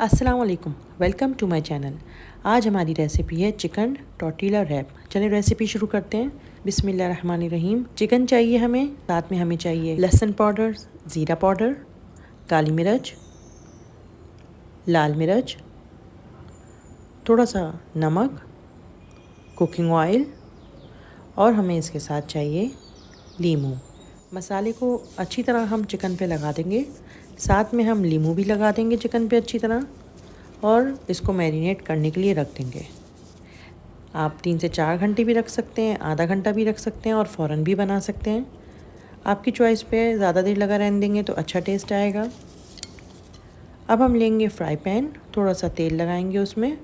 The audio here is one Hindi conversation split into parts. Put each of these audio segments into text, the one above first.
अस्सलाम वालेकुम, वेलकम टू माय चैनल। आज हमारी रेसिपी है चिकन टॉर्टिला रैप। चलिए रेसिपी शुरू करते हैं। बिस्मिल्लाहिर्रहमानिर्रहीम। चिकन चाहिए हमें, साथ में हमें चाहिए लहसुन पाउडर, ज़ीरा पाउडर, काली मिर्च, लाल मिर्च, थोड़ा सा नमक, कुकिंग ऑयल और हमें इसके साथ चाहिए लीमू। मसाले को अच्छी तरह हम चिकन पे लगा देंगे, साथ में हम लीमू भी लगा देंगे चिकन पे अच्छी तरह और इसको मैरिनेट करने के लिए रख देंगे। आप 3 से 4 घंटे भी रख सकते हैं, आधा घंटा भी रख सकते हैं और फ़ौरन भी बना सकते हैं। आपकी चॉइस पे, ज़्यादा देर लगा रहने देंगे तो अच्छा टेस्ट आएगा। अब हम लेंगे फ्राई पैन, थोड़ा सा तेल लगाएंगे उसमें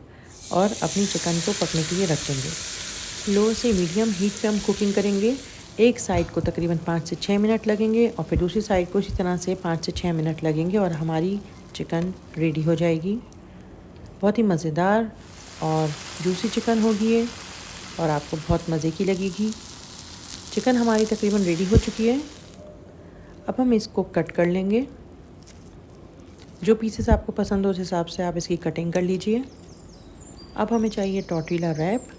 और अपनी चिकन को पकने के लिए रख देंगे। लो से मीडियम हीट पे हम कुकिंग करेंगे। एक साइड को तकरीबन 5 से 6 मिनट लगेंगे और फिर दूसरी साइड को इसी तरह से 5 से 6 मिनट लगेंगे और हमारी चिकन रेडी हो जाएगी। बहुत ही मज़ेदार और जूसी चिकन होगी ये और आपको बहुत मज़े की लगेगी। चिकन हमारी तकरीबन रेडी हो चुकी है। अब हम इसको कट कर लेंगे। जो पीसेस आपको पसंद हो उस हिसाब से आप इसकी कटिंग कर लीजिए। अब हमें चाहिए टॉर्टिला रैप।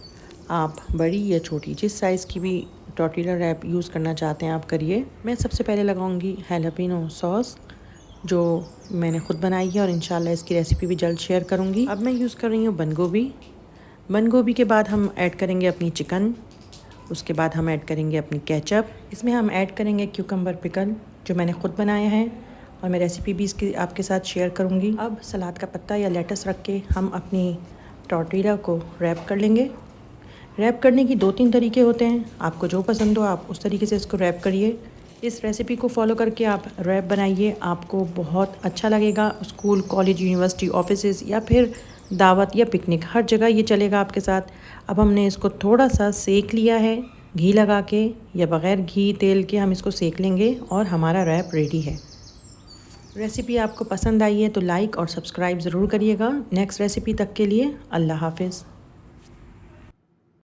आप बड़ी या छोटी जिस साइज़ की भी टॉर्टिला रैप यूज़ करना चाहते हैं आप करिए। मैं सबसे पहले लगाऊंगी हैलापिनो सॉस जो मैंने ख़ुद बनाई है और इंशाल्लाह इसकी रेसिपी भी जल्द शेयर करूंगी। अब मैं यूज़ कर रही हूँ बंद गोभी। बंद गोभी के बाद हम ऐड करेंगे अपनी चिकन। उसके बाद हम ऐड करेंगे अपनी केचप। इसमें हम ऐड करेंगे क्यूकम्बर पिकल जो मैंने ख़ुद बनाया है और मैं रेसिपी भी इसकी आपके साथ शेयर करूँगी। अब सलाद का पत्ता या लेटस रख के हम अपनी टॉर्टिला को रैप कर लेंगे। रैप करने की 2-3 तरीके होते हैं, आपको जो पसंद हो आप उस तरीके से इसको रैप करिए। इस रेसिपी को फॉलो करके आप रैप बनाइए, आपको बहुत अच्छा लगेगा। स्कूल, कॉलेज, यूनिवर्सिटी, ऑफिसेज़ या फिर दावत या पिकनिक, हर जगह ये चलेगा आपके साथ। अब हमने इसको थोड़ा सा सेक लिया है, घी लगा के या बग़ैर घी तेल के हम इसको सेक लेंगे और हमारा रैप रेडी है। रेसिपी आपको पसंद आई है तो लाइक और सब्सक्राइब ज़रूर करिएगा। नेक्स्ट रेसिपी तक के लिए अल्लाह हाफ़िज़।